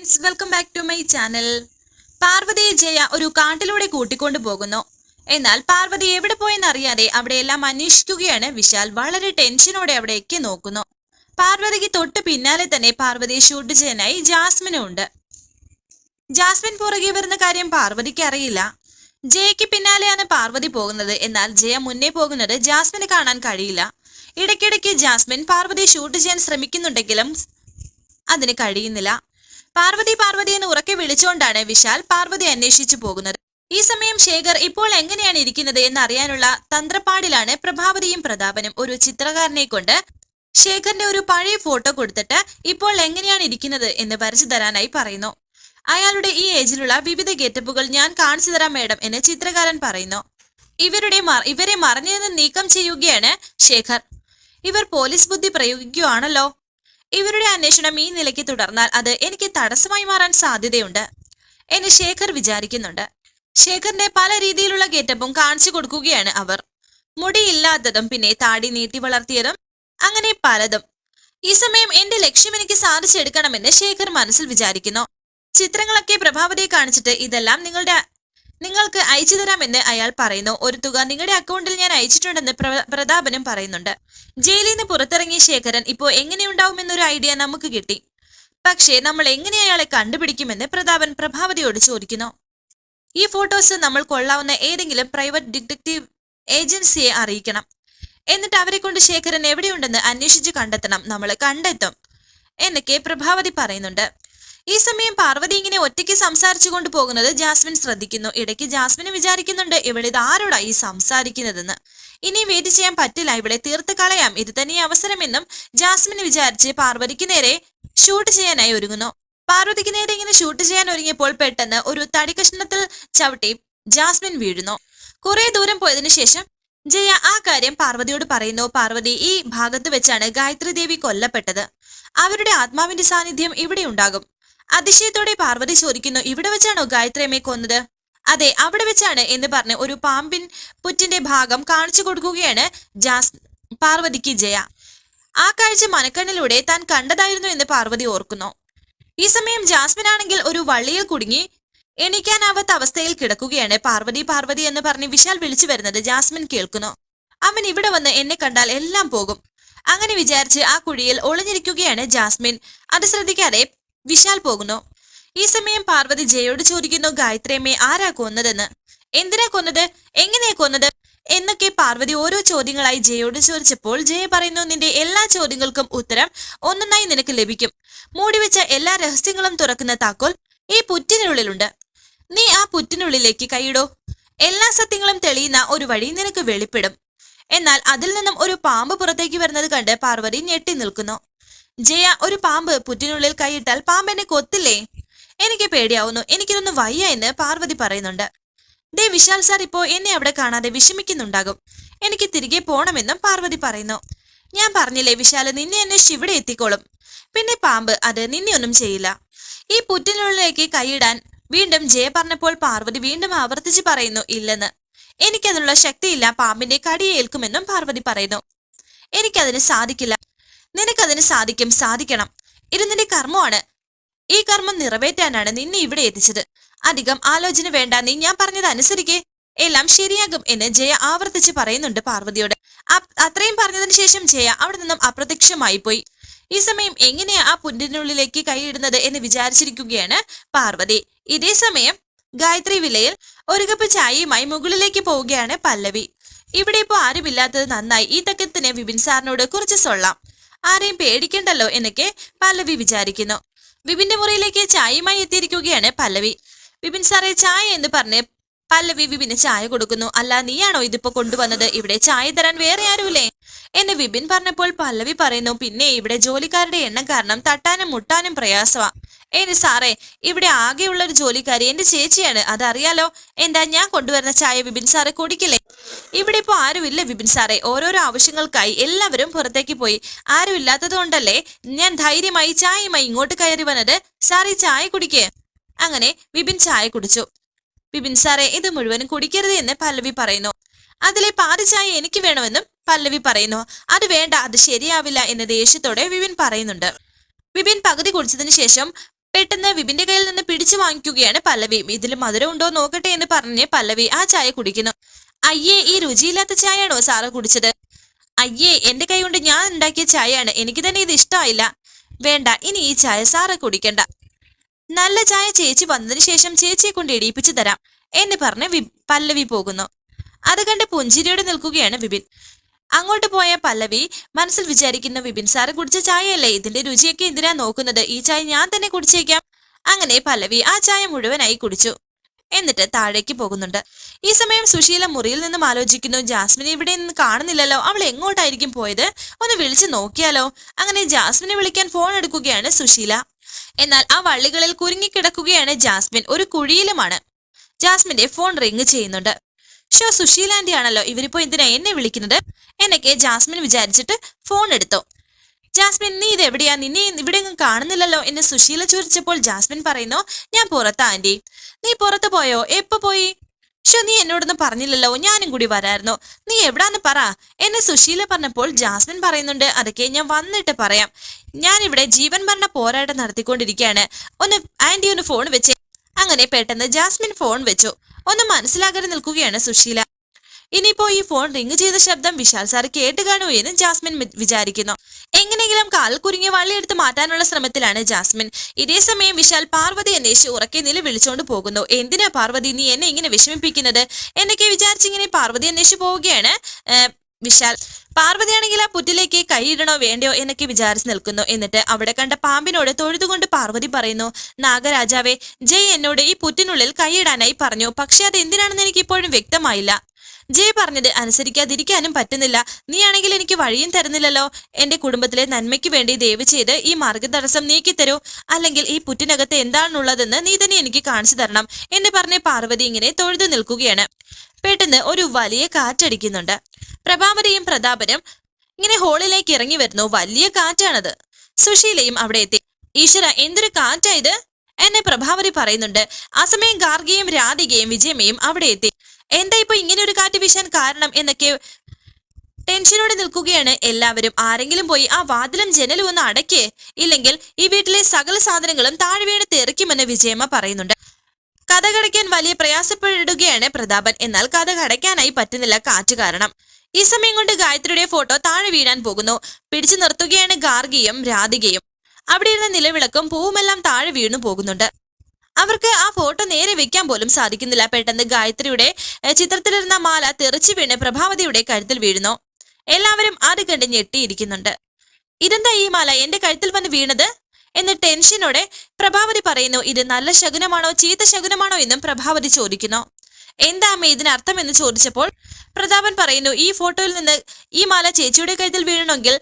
Friends, welcome back to my channel. പാർവതിയെ ജയ ഒരു കാട്ടിലൂടെ കൂട്ടിക്കൊണ്ടു പോകുന്നു. എന്നാൽ പാർവതി എവിടെ പോയെന്നറിയാതെ അവിടെയെല്ലാം അന്വേഷിക്കുകയാണ് വിശാൽ. വളരെ ടെൻഷനോടെ അവിടേക്ക് നോക്കുന്നു. പാർവതിക്ക് തൊട്ട് പിന്നാലെ തന്നെ പാർവതിയെ ഷൂട്ട് ചെയ്യാനായി ജാസ്മിനും ഉണ്ട്. ജാസ്മിൻ പുറകെ വരുന്ന കാര്യം പാർവതിക്ക് അറിയില്ല. ജയയ്ക്ക് പിന്നാലെയാണ് പാർവതി പോകുന്നത്. എന്നാൽ ജയ മുന്നേ പോകുന്നത് ജാസ്മിനെ കാണാൻ കഴിയില്ല. ഇടയ്ക്കിടയ്ക്ക് ജാസ്മിൻ പാർവതിയെ ഷൂട്ട് ചെയ്യാൻ ശ്രമിക്കുന്നുണ്ടെങ്കിലും അതിന് കഴിയുന്നില്ല. പാർവതി എന്ന് ഉറക്കെ വിളിച്ചുകൊണ്ടാണ് വിശാൽ പാർവതി അന്വേഷിച്ചു പോകുന്നത്. ഈ സമയം ശേഖർ ഇപ്പോൾ എങ്ങനെയാണ് ഇരിക്കുന്നത് എന്നറിയാനുള്ള തന്ത്രപ്പാടിലാണ് പ്രഭാവതിയും പ്രതാപനും. ഒരു ചിത്രകാരനെ കൊണ്ട് ശേഖറിന്റെ ഒരു പഴയ ഫോട്ടോ കൊടുത്തിട്ട് ഇപ്പോൾ എങ്ങനെയാണ് ഇരിക്കുന്നത് എന്ന് വരച്ചു തരാനായി പറയുന്നു. അയാളുടെ ഈ ഏജിലുള്ള വിവിധ ഗെറ്റപ്പുകൾ ഞാൻ കാണിച്ചു തരാം മേഡം എന്ന് ചിത്രകാരൻ പറയുന്നു. ഇവരെ മറഞ്ഞു നീക്കം ചെയ്യുകയാണ് ശേഖർ. ഇവർ പോലീസ് ബുദ്ധി പ്രയോഗിക്കുകയാണല്ലോ. ഇവരുടെ അന്വേഷണം ഈ നിലയ്ക്ക് തുടർന്നാൽ അത് എനിക്ക് തടസ്സമായി മാറാൻ സാധ്യതയുണ്ട് എന്ന് ശേഖർ വിചാരിക്കുന്നുണ്ട്. ശേഖറിന്റെ പല രീതിയിലുള്ള ഗെറ്റപ്പും കാണിച്ചു കൊടുക്കുകയാണ് അവർ. മുടിയില്ലാത്തതും പിന്നെ താടി നീട്ടി വളർത്തിയതും അങ്ങനെ പലതും. ഈ സമയം എന്റെ ലക്ഷ്യം എനിക്ക് സാധിച്ചെടുക്കണമെന്ന് ശേഖർ മനസ്സിൽ വിചാരിക്കുന്നു. ചിത്രങ്ങളൊക്കെ പ്രഭാവതിയെ കാണിച്ചിട്ട് ഇതെല്ലാം നിങ്ങൾക്ക് അയച്ചു തരാമെന്ന് അയാൾ പറയുന്നു. ഒരു തുക നിങ്ങളുടെ അക്കൗണ്ടിൽ ഞാൻ അയച്ചിട്ടുണ്ടെന്ന് പ്രതാപനും പറയുന്നുണ്ട്. ജയിലിൽ നിന്ന് പുറത്തിറങ്ങിയ ശേഖരൻ ഇപ്പോൾ എങ്ങനെയുണ്ടാവുമെന്നൊരു ഐഡിയ നമുക്ക് കിട്ടി. പക്ഷേ നമ്മൾ എങ്ങനെ അയാളെ കണ്ടുപിടിക്കുമെന്ന് പ്രതാപൻ പ്രഭാവതിയോട് ചോദിക്കുന്നു. ഈ ഫോട്ടോസ് നമ്മൾ കൊള്ളാവുന്ന ഏതെങ്കിലും പ്രൈവറ്റ് ഡിറ്റക്റ്റീവ് ഏജൻസിയെ അറിയിക്കണം. എന്നിട്ട് അവരെ കൊണ്ട് ശേഖരൻ എവിടെയുണ്ടെന്ന് അന്വേഷിച്ച് കണ്ടെത്തണം. നമ്മൾ കണ്ടെത്തും എന്നൊക്കെ പ്രഭാവതി പറയുന്നുണ്ട്. ഈ സമയം പാർവതി ഇങ്ങനെ ഒറ്റയ്ക്ക് സംസാരിച്ചു കൊണ്ട് പോകുന്നത് ജാസ്മിൻ ശ്രദ്ധിക്കുന്നു. ഇടയ്ക്ക് ജാസ്മിന് വിചാരിക്കുന്നുണ്ട്, ഇവളിത് ആരോടാ ഈ സംസാരിക്കുന്നതെന്ന്. ഇനി വെയിറ്റ് ചെയ്യാൻ പറ്റില്ല, ഇവിടെ തീർത്ത് കളയാം, ഇത് തന്നെ അവസരമെന്നും ജാസ്മിന് വിചാരിച്ച് പാർവതിക്ക് നേരെ ഷൂട്ട് ചെയ്യാനായി ഒരുങ്ങുന്നു. പാർവതിക്ക് നേരെ ഇങ്ങനെ ഷൂട്ട് ചെയ്യാൻ ഒരുങ്ങിയപ്പോൾ പെട്ടെന്ന് ഒരു തടി കഷ്ണത്തിൽ ചവിട്ടി ജാസ്മിൻ വീഴുന്നു. കുറെ ദൂരം പോയതിനു ശേഷം ജയ ആ കാര്യം പാർവതിയോട് പറയുന്നു. പാർവതി, ഈ ഭാഗത്ത് വെച്ചാണ് ഗായത്രി ദേവി കൊല്ലപ്പെട്ടത്. അവരുടെ ആത്മാവിന്റെ സാന്നിധ്യം ഇവിടെ ഉണ്ടാകും. അതിശയത്തോടെ പാർവതി ചോദിക്കുന്നു, ഇവിടെ വെച്ചാണോ ഗായത്രിയമ്മയെ കൊന്നത്? അതെ, അവിടെ വെച്ചാണ് എന്ന് പറഞ്ഞ് ഒരു പാമ്പിൻ പുറ്റിന്റെ ഭാഗം കാണിച്ചു കൊടുക്കുകയാണ് പാർവതിക്ക് ജയ. ആ കാഴ്ച മനക്കണ്ണിലൂടെ താൻ കണ്ടതായിരുന്നു എന്ന് പാർവതി ഓർക്കുന്നു. ഈ സമയം ജാസ്മിൻ ആണെങ്കിൽ ഒരു വള്ളിയിൽ കുടുങ്ങി എണീക്കാനാവാത്ത അവസ്ഥയിൽ കിടക്കുകയാണ്. പാർവതി എന്ന് പറഞ്ഞ് വിശാൽ വിളിച്ചു വരുന്നത് ജാസ്മിൻ കേൾക്കുന്നു. അവൻ ഇവിടെ വന്ന് എന്നെ കണ്ടാൽ എല്ലാം പോകും. അങ്ങനെ വിചാരിച്ച് ആ കുഴിയിൽ ഒളിഞ്ഞിരിക്കുകയാണ് ജാസ്മിൻ. അത് ശ്രദ്ധിക്കാതെ വിശാൽ പോകുന്നു. ഈ സമയം പാർവതി ജയയോട് ചോദിക്കുന്നു, ഗായത്രിയമ്മയെ ആരാ കൊന്നതെന്ന്, എന്തിനാ കൊന്നത്, എങ്ങനെയാ കൊന്നത് എന്നൊക്കെ പാർവതി ഓരോ ചോദ്യങ്ങളായി ജയയോട് ചോദിച്ചപ്പോൾ ജയ പറയുന്നു, നിന്റെ എല്ലാ ചോദ്യങ്ങൾക്കും ഉത്തരം ഒന്നൊന്നായി നിനക്ക് ലഭിക്കും. മൂടിവെച്ച എല്ലാ രഹസ്യങ്ങളും തുറക്കുന്ന താക്കോൽ ഈ പുറ്റിനുള്ളിലുണ്ട്. നീ ആ പുറ്റിനുള്ളിലേക്ക് കൈയിടോ. എല്ലാ സത്യങ്ങളും തെളിയുന്ന ഒരു വഴി നിനക്ക് വെളിപ്പെടും. എന്നാൽ അതിൽ നിന്നും ഒരു പാമ്പ് പുറത്തേക്ക് വരുന്നത് കണ്ട് പാർവതി ഞെട്ടി നിൽക്കുന്നു. ജയ, ഒരു പാമ്പ് പുറ്റിനുള്ളിൽ കൈയിട്ടാൽ പാമ്പ് എന്നെ കൊത്തില്ലേ? എനിക്ക് പേടിയാവുന്നു, എനിക്കിതൊന്നും വയ്യ എന്ന് പാർവതി പറയുന്നുണ്ട്. ദേ വിശാൽ സാർ ഇപ്പോ എന്നെ അവിടെ കാണാതെ വിഷമിക്കുന്നുണ്ടാകും. എനിക്ക് തിരികെ പോണമെന്നും പാർവതി പറയുന്നു. ഞാൻ പറഞ്ഞില്ലേ വിശാല്, നിന്നെ അന്വേഷിച്ച് ഇവിടെ എത്തിക്കോളും. പിന്നെ പാമ്പ് അത് നിന്നെ ഒന്നും ചെയ്യില്ല. ഈ പുറ്റിനുള്ളിലേക്ക് കൈയിടാൻ വീണ്ടും ജയ പറഞ്ഞപ്പോൾ പാർവതി വീണ്ടും ആവർത്തിച്ച് പറയുന്നു, ഇല്ലെന്ന്. എനിക്കതിനുള്ള ശക്തിയില്ല, പാമ്പിന്റെ കടിയേൽക്കുമെന്നും പാർവതി പറയുന്നു. എനിക്കതിന് സാധിക്കില്ല. നിനക്കതിന് സാധിക്കണം. ഇത് നിന്റെ കർമ്മമാണ്. ഈ കർമ്മം നിറവേറ്റാനാണ് നിന്നെ ഇവിടെ എത്തിച്ചത്. അധികം ആലോചന വേണ്ട, നീ ഞാൻ പറഞ്ഞത് അനുസരിക്കേ, എല്ലാം ശരിയാകും എന്ന് ജയ ആവർത്തിച്ച് പറയുന്നുണ്ട് പാർവതിയോട്. അത്രയും പറഞ്ഞതിന് ശേഷം ജയ അവിടെ നിന്നും അപ്രത്യക്ഷമായി പോയി. ഈ സമയം എങ്ങനെയാ ആ പുറ്റിനുള്ളിലേക്ക് കൈയിടുന്നത് എന്ന് വിചാരിച്ചിരിക്കുകയാണ് പാർവതി. ഇതേ സമയം ഗായത്രി വില്ലയിൽ ഒരു കപ്പ് ചായയുമായി മുകളിലേക്ക് പോവുകയാണ് പല്ലവി. ഇവിടെ ഇപ്പോ ആരുമില്ലാത്തത് നന്നായി. ഈ തക്കത്തിന് വിപിൻ സാറിനോട് കുറച്ച് സൊള്ളാം, ആരെയും പേടിക്കണ്ടല്ലോ എന്നൊക്കെ പല്ലവി വിചാരിക്കുന്നു. വിപിന്റെ മുറിയിലേക്ക് ചായയുമായി എത്തിയിരിക്കുകയാണ് പല്ലവി. വിപിൻ സാറേ ചായ എന്ന് പറഞ്ഞ് പല്ലവി വിപിന് ചായ കൊടുക്കുന്നു. അല്ല, നീയാണോ ഇതിപ്പോ കൊണ്ടുവന്നത്? ഇവിടെ ചായ തരാൻ വേറെ ആരുമില്ലേ എന്ന് വിപിൻ പറഞ്ഞപ്പോൾ പല്ലവി പറയുന്നു, പിന്നെ ഇവിടെ ജോലിക്കാരുടെ എണ്ണം കാരണം തട്ടാനും മുട്ടാനും പ്രയാസമാ. ഏന് സാറേ, ഇവിടെ ആകെയുള്ള ഒരു ജോലിക്കാരി എന്റെ ചേച്ചിയാണ്, അതറിയാലോ. എന്താ ഞാൻ കൊണ്ടുവരുന്ന ചായ വിപിൻ സാറെ കുടിക്കില്ലേ? ഇവിടെ ഇപ്പോ ആരുമില്ല വിപിൻ സാറേ, ഓരോരോ ആവശ്യങ്ങൾക്കായി എല്ലാവരും പുറത്തേക്ക് പോയി. ആരും ഇല്ലാത്തത് കൊണ്ടല്ലേ ഞാൻ ധൈര്യമായി ചായയുമായി ഇങ്ങോട്ട് കയറി വന്നത്. സാറേ ചായ കുടിക്കേ. അങ്ങനെ വിപിൻ ചായ കുടിച്ചു. വിപിൻ സാറേ, ഇത് മുഴുവനും കുടിക്കരുത് എന്ന് പല്ലവി പറയുന്നു. അതിലെ പാതി ചായ എനിക്ക് വേണമെന്നും പല്ലവി പറയുന്നു. അത് വേണ്ട, അത് ശരിയാവില്ല എന്ന് ദേഷ്യത്തോടെ വിപിൻ പറയുന്നുണ്ട്. വിപിൻ പകുതി കുടിച്ചതിന് ശേഷം പെട്ടെന്ന് വിപിന്റെ കയ്യിൽ നിന്ന് പിടിച്ചു വാങ്ങിക്കുകയാണ് പല്ലവി. ഇതിൽ മധുരം ഉണ്ടോ നോക്കട്ടെ എന്ന് പറഞ്ഞ് പല്ലവി ആ ചായ കുടിക്കുന്നു. അയ്യേ, ഈ രുചിയില്ലാത്ത ചായയാണോ സാറ് കുടിച്ചത്? അയ്യേ, എന്റെ കൈ കൊണ്ട് ഞാൻ ഉണ്ടാക്കിയ ചായയാണ്, എനിക്ക് തന്നെ ഇത് ഇഷ്ടമായില്ല. വേണ്ട, ഇനി ഈ ചായ സാറ് കുടിക്കണ്ട. നല്ല ചായ ചേച്ചി വന്നതിന് ശേഷം ചേച്ചിയെ കൊണ്ട് ഇടിയിപ്പിച്ചു തരാം എന്ന് പറഞ്ഞ് പല്ലവി പോകുന്നു. അത് കണ്ട് പുഞ്ചിരിയോടെ നിൽക്കുകയാണ് വിപിൻ. അങ്ങോട്ട് പോയ പല്ലവി മനസ്സിൽ വിചാരിക്കുന്നു, വിപിൻ സാറ് കുടിച്ച ചായയല്ലേ, ഇതിന്റെ രുചിയൊക്കെ എന്തിനാ നോക്കുന്നത്, ഈ ചായ ഞാൻ തന്നെ കുടിച്ചേക്കാം. അങ്ങനെ പല്ലവി ആ ചായ മുഴുവനായി കുടിച്ചു. എന്നിട്ട് താഴേക്ക് പോകുന്നുണ്ട്. ഈ സമയം സുശീല മുറിയിൽ നിന്നും ആലോചിക്കുന്നു, ജാസ്മിനെ ഇവിടെ നിന്ന് കാണുന്നില്ലല്ലോ, അവൾ എങ്ങോട്ടായിരിക്കും പോയത്, ഒന്ന് വിളിച്ചു നോക്കിയാലോ. അങ്ങനെ ജാസ്മിനെ വിളിക്കാൻ ഫോൺ എടുക്കുകയാണ് സുശീല. എന്നാൽ ആ വള്ളികളിൽ കുരുങ്ങിക്കിടക്കുകയാണ് ജാസ്മിൻ, ഒരു കുഴിയിലുമാണ്. ജാസ്മിന്റെ ഫോൺ റിങ് ചെയ്യുന്നുണ്ട്. സുശീല ആന്റി ആണല്ലോ, ഇവരിപ്പോ എന്തിനാ എന്നെ വിളിക്കുന്നത് എന്നൊക്കെ ജാസ്മിൻ വിചാരിച്ചിട്ട് ഫോൺ എടുത്തു. ജാസ്മിൻ, നീ ഇത് എവിടെയാ, നിന്നെ ഇവിടെ ഒന്നും കാണുന്നില്ലല്ലോ എന്ന് സുശീല ചോദിച്ചപ്പോൾ ജാസ്മിൻ പറയുന്നു, ഞാൻ പുറത്താ ആന്റി. നീ പുറത്തു പോയോ? എപ്പോ പോയി? നീ എന്നോടൊന്നും പറഞ്ഞില്ലല്ലോ, ഞാനും കൂടി വരായിരുന്നു, നീ എവിടാന്ന് പറ എന്ന് സുശീല പറഞ്ഞപ്പോൾ ജാസ്മിൻ പറയുന്നുണ്ട്, അതൊക്കെ ഞാൻ വന്നിട്ട് പറയാം, ഞാനിവിടെ ജീവൻ മരണ പോരാട്ടം നടത്തിക്കൊണ്ടിരിക്കുകയാണ്, ആന്റി ഒന്ന് ഫോൺ വെച്ചേ. അങ്ങനെ പെട്ടെന്ന് ജാസ്മിൻ ഫോൺ വെച്ചു. ഒന്നും മനസ്സിലാകാതെ നിൽക്കുകയാണ് സുശീല. ഇനിയിപ്പോ ഈ ഫോൺ റിങ് ചെയ്ത ശബ്ദം വിശാൽ സാർ കേട്ട് കാണൂ എന്ന് ജാസ്മിൻ വിചാരിക്കുന്നു. എങ്ങനെയെങ്കിലും കാൽ കുരുങ്ങിയ വള്ളിയെടുത്ത് മാറ്റാനുള്ള ശ്രമത്തിലാണ് ജാസ്മിൻ. ഇതേ സമയം വിശാൽ പാർവതി അന്വേഷിച്ച് ഉറക്കെ നില വിളിച്ചോണ്ട് പോകുന്നു. എന്തിനാ പാർവതി നീ എന്നെ ഇങ്ങനെ വിഷമിപ്പിക്കുന്നത് എന്നൊക്കെ വിചാരിച്ചിങ്ങനെ പാർവതി അന്വേഷിച്ച് പോവുകയാണ് വിശാൽ. പാർവതിയാണെങ്കിൽ ആ പുറ്റിലേക്ക് കൈയിടണോ വേണ്ടയോ എന്നൊക്കെ വിചാരിച്ച് നിൽക്കുന്നു. എന്നിട്ട് അവിടെ കണ്ട പാമ്പിനോട് തൊഴുതുകൊണ്ട് പാർവതി പറയുന്നു, നാഗരാജാവേ, ജയ് എന്നോട് ഈ പുറ്റിനുള്ളിൽ കൈയിടാനായി പറഞ്ഞു, പക്ഷെ അത് എന്തിനാണെന്ന് എനിക്ക് ഇപ്പോഴും വ്യക്തമായില്ല. ജയ് പറഞ്ഞത് അനുസരിക്കാതിരിക്കാനും പറ്റുന്നില്ല. നീയാണെങ്കിൽ എനിക്ക് വഴിയും തരുന്നില്ലല്ലോ. എന്റെ കുടുംബത്തിലെ നന്മയ്ക്ക് വേണ്ടി ദയവ് ചെയ്ത് ഈ മാർഗതടസ്സം നീക്കിത്തരൂ, അല്ലെങ്കിൽ ഈ പുറ്റിനകത്ത് എന്താണുള്ളതെന്ന് നീ തന്നെ എനിക്ക് കാണിച്ചു തരണം എന്ന് പറഞ്ഞ് പാർവതി ഇങ്ങനെ തൊഴുതു നിൽക്കുകയാണ്. പെട്ടെന്ന് ഒരു വലിയ കാറ്റടിക്കുന്നുണ്ട്. പ്രഭാവതിയും പ്രതാപനും ഇങ്ങനെ ഹോളിലേക്ക് ഇറങ്ങി വരുന്നു. വലിയ കാറ്റാണത്. സുശീലയും അവിടെ എത്തി. ഈശ്വര, എന്തൊരു കാറ്റായത് എന്നെ പ്രഭാവതി പറയുന്നുണ്ട്. ആ സമയം ഗാർഗിയും രാധികയും വിജയമയും അവിടെ എത്തി. എന്താ ഇപ്പൊ ഇങ്ങനെ ഒരു കാറ്റ് വീശാൻ കാരണം എന്നൊക്കെ ടെൻഷനോടെ നിൽക്കുകയാണ് എല്ലാവരും. ആരെങ്കിലും പോയി ആ വാതിലും ജനലും ഒന്ന് അടയ്ക്കേ, ഇല്ലെങ്കിൽ ഈ വീട്ടിലെ സകല സാധനങ്ങളും താഴെ വീണ് തെറിക്കുമെന്ന് വിജയമ്മ പറയുന്നുണ്ട്. കഥ കടയ്ക്കാൻ വലിയ പ്രയാസപ്പെടുകയാണ് പ്രതാപൻ. എന്നാൽ കഥ കടയ്ക്കാനായി പറ്റുന്നില്ല കാറ്റ് കാരണം. ഈ സമയം കൊണ്ട് ഗായത്രിയുടെ ഫോട്ടോ താഴെ വീഴാൻ പോകുന്നു. പിടിച്ചു നിർത്തുകയാണ് ഗാർഗിയും രാധികയും. അവിടെ ഇരുന്ന നിലവിളക്കും പൂവുമെല്ലാം താഴെ വീണു പോകുന്നുണ്ട്. അവർക്ക് ആ ഫോട്ടോ നേരെ വെക്കാൻ പോലും സാധിക്കുന്നില്ല. പെട്ടെന്ന് ഗായത്രിയുടെ ചിത്രത്തിലിരുന്ന മാല തെറിച്ചു വീണ് പ്രഭാവതിയുടെ കഴുത്തിൽ വീഴുന്നു. എല്ലാവരും അത് കണ്ട് ഞെട്ടിയിരിക്കുന്നുണ്ട്. ഇതെന്താ ഈ മാല എന്റെ കഴുത്തിൽ വന്ന് വീണത് എന്ന് ടെൻഷനോടെ പ്രഭാവതി പറയുന്നു. ഇത് നല്ല ശകുനമാണോ ചീത്ത ശകുനമാണോ എന്നും പ്രഭാവതി ചോദിക്കുന്നു. എന്താ അമ്മ ഇതിനർത്ഥം എന്ന് ചോദിച്ചപ്പോൾ പ്രതാപൻ പറയുന്നു, ഈ ഫോട്ടോയിൽ നിന്ന് ഈ മാല ചേച്ചിയുടെ കഴുത്തിൽ വീഴണമെങ്കിൽ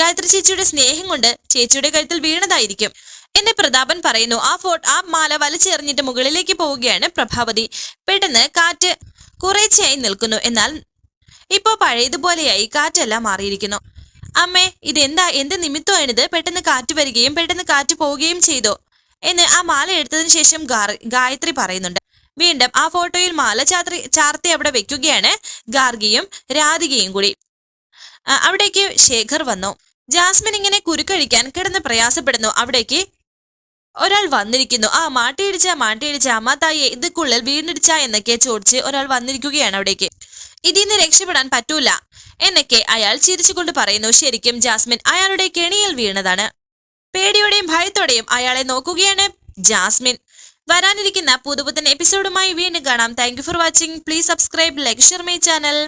ഗായത്രി ചേച്ചിയുടെ സ്നേഹം കൊണ്ട് ചേച്ചിയുടെ കഴുത്തിൽ വീണതായിരിക്കും എന്ന് പ്രതാപൻ പറയുന്നു. ആ മാല വലിച്ചെറിഞ്ഞിട്ട് മുകളിലേക്ക് പോവുകയാണ് പ്രഭാവതി. പെട്ടെന്ന് കാറ്റ് കുറേച്ചയായി നിൽക്കുന്നു. എന്നാൽ ഇപ്പോ പഴയതുപോലെയായി കാറ്റെല്ലാം മാറിയിരിക്കുന്നു. അമ്മേ, ഇതെന്താ, എന്ത് നിമിത്തമാണിത്? പെട്ടെന്ന് കാറ്റ് വരികയും പെട്ടെന്ന് കാറ്റ് പോവുകയും ചെയ്തു എന്ന് ആ മാല എടുത്തതിന് ശേഷം ഗായത്രി പറയുന്നുണ്ട്. വീണ്ടും ആ ഫോട്ടോയിൽ മാല ചാർത്തി അവിടെ വെക്കുകയാണ് ഗാർഗിയും രാധികയും കൂടി. അവിടേക്ക് ശേഖർ വന്നു. ജാസ്മിൻ ഇങ്ങനെ കുരുക്കഴിക്കാൻ കിടന്ന് പ്രയാസപ്പെടുന്നു. അവിടേക്ക് ഒരാൾ വന്നിരിക്കുന്നു. മാട്ടിയിടിച്ച അമ്മ തായെ ഇതുക്കുള്ളിൽ വീണിടിച്ച എന്നൊക്കെ ചോദിച്ച് ഒരാൾ വന്നിരിക്കുകയാണ് അവിടേക്ക്. ഇതിന്ന് രക്ഷപ്പെടാൻ പറ്റൂല എന്നൊക്കെ അയാൾ ചിരിച്ചുകൊണ്ട് പറയുന്നു. ശരിക്കും ജാസ്മിൻ അയാളുടെ കെണിയിൽ വീണതാണ്. പേടിയോടെയും ഭയത്തോടെയും അയാളെ നോക്കുകയാണ് ജാസ്മിൻ. വരാനിരിക്കുന്ന പുതുപുത്തൻ എപ്പിസോഡുമായി വീണ്ടും കാണാം. Thank you for watching. Please subscribe, like, share my channel.